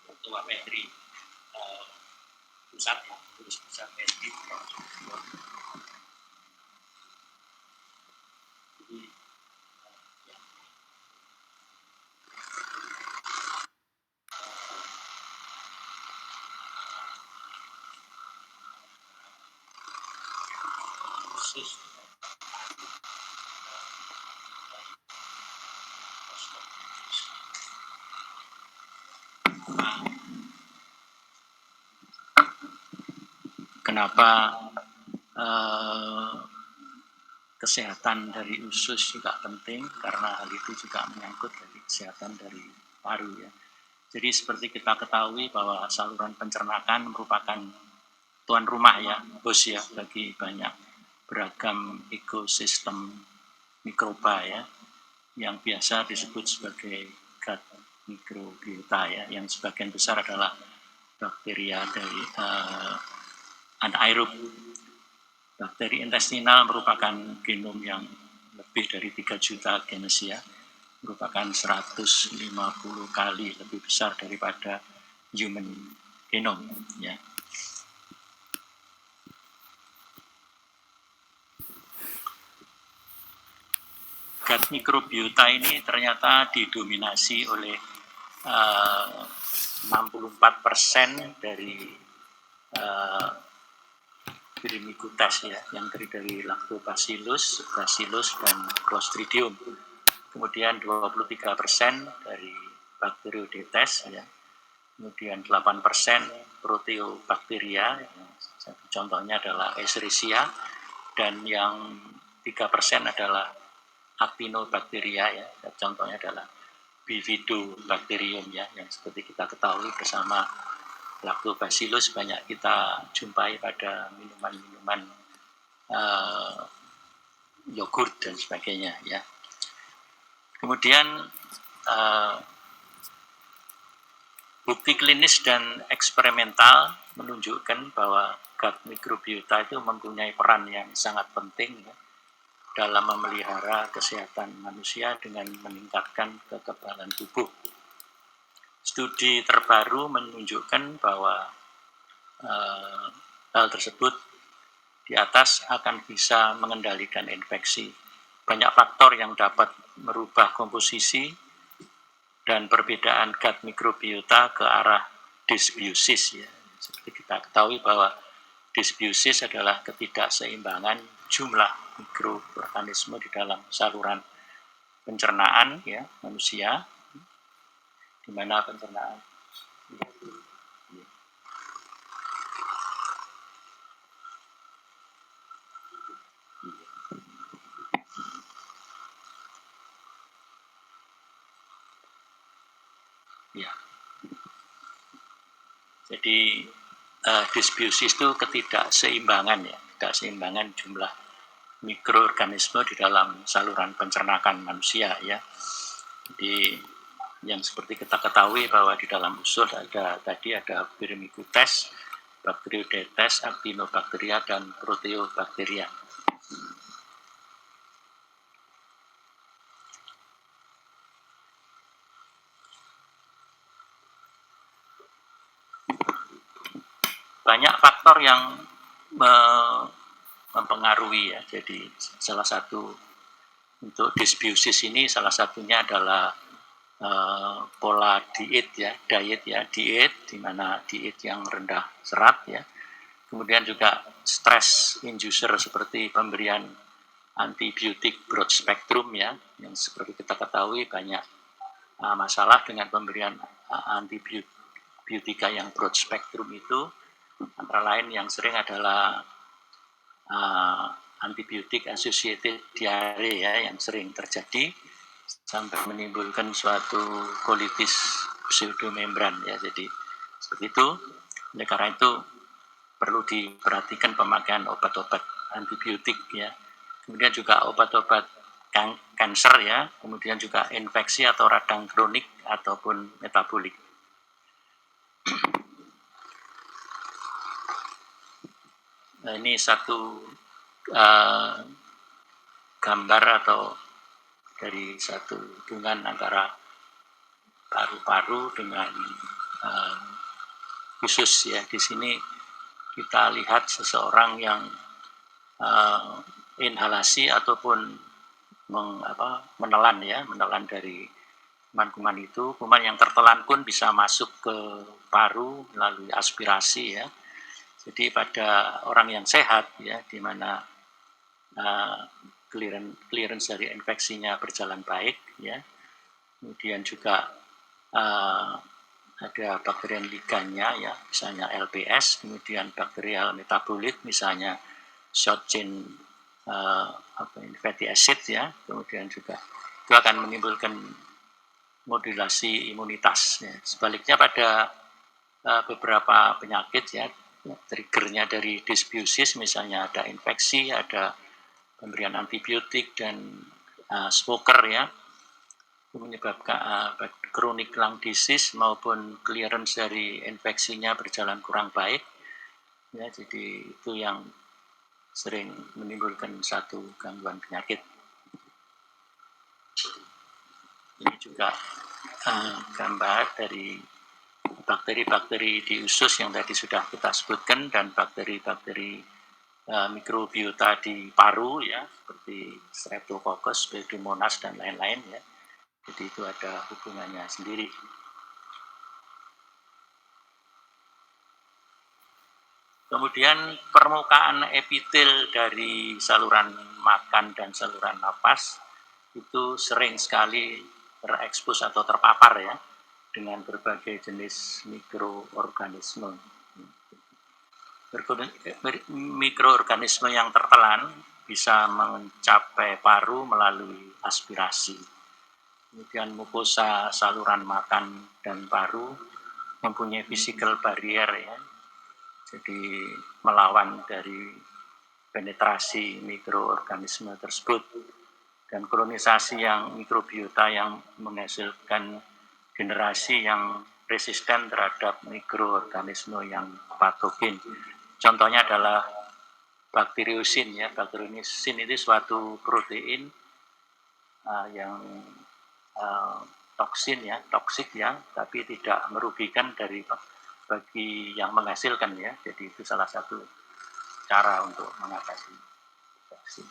Ketua Petri pusat ya, terus pusat Petri. Jadi khusus kenapa kesehatan dari usus juga penting, karena hal itu juga menyangkut dari kesehatan dari paru ya. Jadi seperti kita ketahui bahwa saluran pencernaan merupakan tuan rumah ya, bos ya, bagi banyak beragam ekosistem mikroba ya, yang biasa disebut sebagai gut microbiota ya, yang sebagian besar adalah bakteria dari anaerob. Bakteri intestinal merupakan genom yang lebih dari 3 juta genes ya, merupakan 150 kali lebih besar daripada human genome ya. Gut microbiota ini ternyata didominasi oleh 64% dari Firmicutes ya, yang terdiri dari Lactobacillus, Bacillus, dan Clostridium. Kemudian 23% dari Bacteroidetes ya. Kemudian 8% Proteobacteria, satu contohnya adalah Escherichia, dan yang 3% adalah Actinobacteria ya, contohnya adalah Bifidobacterium ya, yang seperti kita ketahui bersama Lactobacillus banyak kita jumpai pada minuman-minuman yogurt dan sebagainya ya. Kemudian bukti klinis dan eksperimental menunjukkan bahwa gut microbiota itu mempunyai peran yang sangat penting ya, dalam memelihara kesehatan manusia dengan meningkatkan kekebalan tubuh. Studi terbaru menunjukkan bahwa hal tersebut di atas akan bisa mengendalikan infeksi. Banyak faktor yang dapat merubah komposisi dan perbedaan gut microbiota ke arah dysbiosis ya. Seperti kita ketahui bahwa dysbiosis adalah ketidakseimbangan jumlah mikroorganisme di dalam saluran pencernaan ya manusia, di mana pencernaan ya. Jadi dysbiosis itu ketidakseimbangan ya, ketidakseimbangan jumlah mikroorganisme di dalam saluran pencernaan manusia ya. Jadi yang seperti kita ketahui bahwa di dalam usus ada Firmicutes, Bacteroidetes, Actinobacteria, dan Proteobacteria. Banyak faktor yang mempengaruhi ya. Jadi salah satu untuk dysbiosis ini salah satunya adalah pola diet ya, diet di mana diet yang rendah serat ya. Kemudian juga stress inducer seperti pemberian antibiotik broad spectrum ya, yang seperti kita ketahui banyak masalah dengan pemberian antibiotika yang broad spectrum itu, antara lain yang sering adalah antibiotik associated diare ya, yang sering terjadi sampai menimbulkan suatu kolitis pseudomembran ya. Jadi seperti itu. Oleh karena itu perlu diperhatikan pemakaian obat-obat antibiotik ya. Kemudian juga obat-obat kanker ya, kemudian juga infeksi atau radang kronik ataupun metabolik. Nah, ini satu gambar atau dari satu hubungan antara paru-paru dengan usus ya. Di sini kita lihat seseorang yang inhalasi ataupun menelan dari kuman-kuman itu. Kuman yang tertelan pun bisa masuk ke paru melalui aspirasi ya. Jadi pada orang yang sehat ya, di mana clearance dari infeksinya berjalan baik ya. Kemudian juga ada bakteri ligannya ya, misalnya LPS, kemudian bakterial metabolit misalnya short chain fatty acid ya, kemudian juga itu akan menimbulkan modulasi imunitas ya. Sebaliknya pada beberapa penyakit ya, triggernya dari dysbiosis, misalnya ada infeksi, ada pemberian antibiotik dan smoker ya, menyebabkan chronic lung disease maupun clearance dari infeksinya berjalan kurang baik ya. Jadi itu yang sering menimbulkan satu gangguan penyakit. Ini juga gambar dari bakteri-bakteri di usus yang tadi sudah kita sebutkan, dan bakteri-bakteri mikrobiota di paru ya, seperti Streptococcus, Pseudomonas dan lain-lain ya. Jadi itu ada hubungannya sendiri. Kemudian permukaan epitel dari saluran makan dan saluran napas itu sering sekali terekspos atau terpapar ya dengan berbagai jenis mikroorganisme. Mikroorganisme yang tertelan bisa mencapai paru melalui aspirasi. Kemudian mukosa saluran makan dan paru mempunyai physical barrier ya, jadi melawan dari penetrasi mikroorganisme tersebut. Dan kronisasi yang mikrobiota yang menghasilkan generasi yang resisten terhadap mikroorganisme yang patogen. Contohnya adalah bakteriosin ya. Bakteriosin itu suatu protein yang toksik ya, tapi tidak merugikan bagi yang menghasilkan ya. Jadi itu salah satu cara untuk mengatasi infeksi.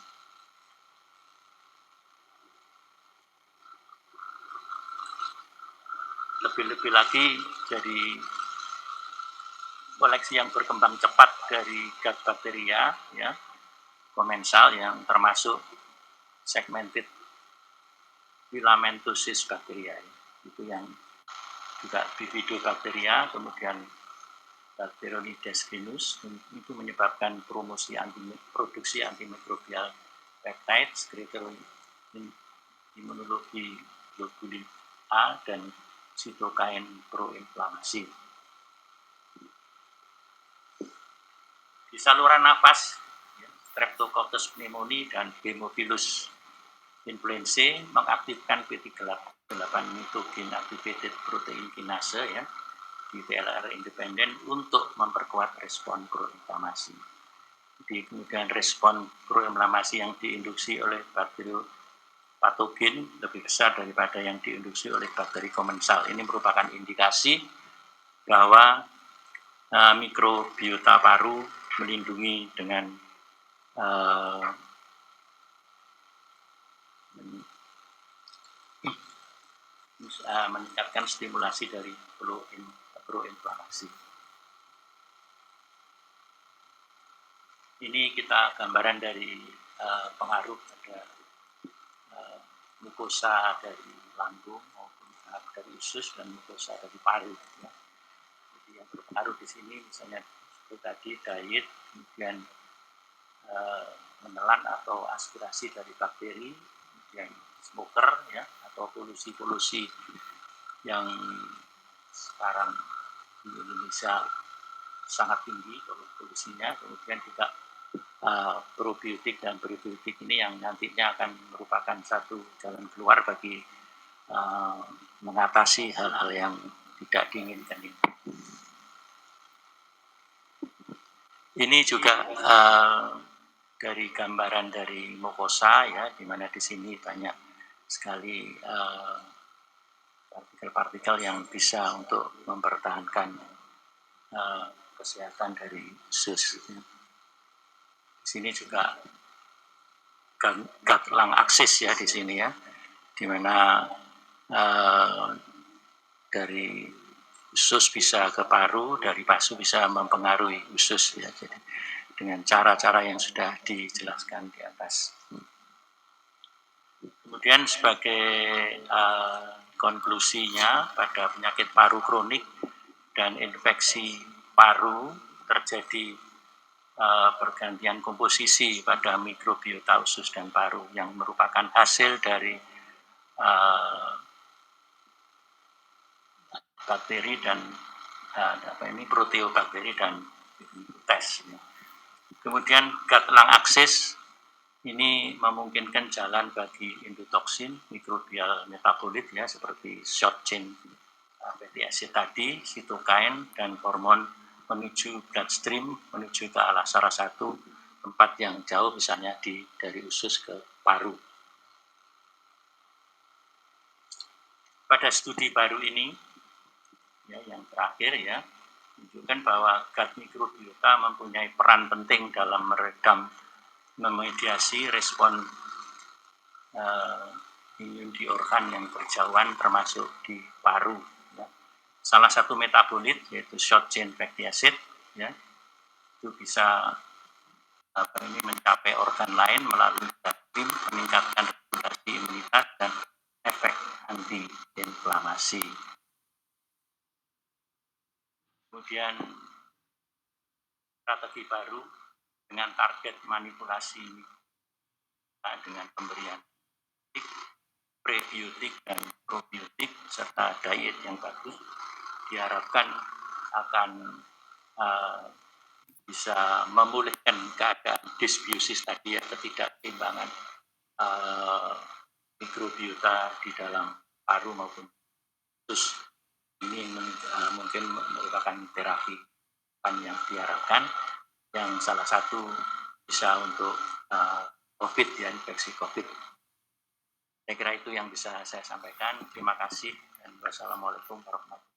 Lebih-lebih lagi, jadi koleksi yang berkembang cepat dari gut bacteria ya, komensal yang termasuk segmented filamentosis bacteria ya. Itu yang juga bifidobacteria, kemudian Bacteroides genus, itu menyebabkan produksi antimikrobial peptides, kriteria imunologi globulin A dan sitokain proinflamasi. Di saluran nafas, Streptococcus pneumoniae dan Haemophilus influenzae mengaktifkan P38 mitogen activated protein kinase ya, di TLR independen untuk memperkuat respon proinflamasi. Jadi kemudian respon proinflamasi yang diinduksi oleh bakteri patogen lebih besar daripada yang diinduksi oleh bakteri komensal. Ini merupakan indikasi bahwa mikrobiota paru melindungi dengan meningkatkan stimulasi dari proinflamasi. Ini kita gambaran dari pengaruh pada mukosa dari lambung maupun dari usus dan mukosa dari paru. Ya. Jadi yang berpengaruh di sini misalnya seperti tadi diet, kemudian menelan atau aspirasi dari bakteri, kemudian smoker ya, atau polusi-polusi yang sekarang di Indonesia sangat tinggi polusinya, kemudian juga probiotik dan prebiotik ini yang nantinya akan merupakan satu jalan keluar bagi mengatasi hal-hal yang tidak diinginkan ini. Ini juga dari gambaran dari mukosa ya, di mana di sini banyak sekali partikel-partikel yang bisa untuk mempertahankan kesehatan dari usus. Di sini juga gut lung axis ya di sini ya, di mana dari usus bisa ke paru, dari pasu bisa mempengaruhi usus ya. Jadi dengan cara-cara yang sudah dijelaskan di atas. Kemudian sebagai konklusinya pada penyakit paru kronik dan infeksi paru terjadi pergantian komposisi pada mikrobiota usus dan paru yang merupakan hasil dari bakteri dan proteobakteri dan tes. Kemudian gut lung axis ini memungkinkan jalan bagi endotoksin, mikrobial metabolit ya seperti short chain fatty acid tadi, sitokain dan hormon menuju bloodstream, menuju ke alas salah satu tempat yang jauh misalnya dari usus ke paru. Pada studi baru ini ya, yang terakhir ya, menunjukkan bahwa gut microbiota mempunyai peran penting dalam meredam, memediasi respon imun di organ yang berjauhan termasuk di paru. Ya. Salah satu metabolit yaitu short chain fatty acid ya, itu bisa mencapai organ lain melalui enzim, meningkatkan regulasi imunitas dan efek anti-inflamasi. Kemudian strategi baru dengan target manipulasi dengan pemberian prebiotik dan probiotik serta diet yang bagus diharapkan akan bisa memulihkan keadaan dysbiosis tadi ya, ketidakseimbangan mikrobiota di dalam paru maupun usus. Ini mungkin merupakan terapi yang diharapkan yang salah satu bisa untuk COVID ya, infeksi COVID. Saya kira itu yang bisa saya sampaikan. Terima kasih dan wassalamualaikum warahmatullahi wabarakatuh.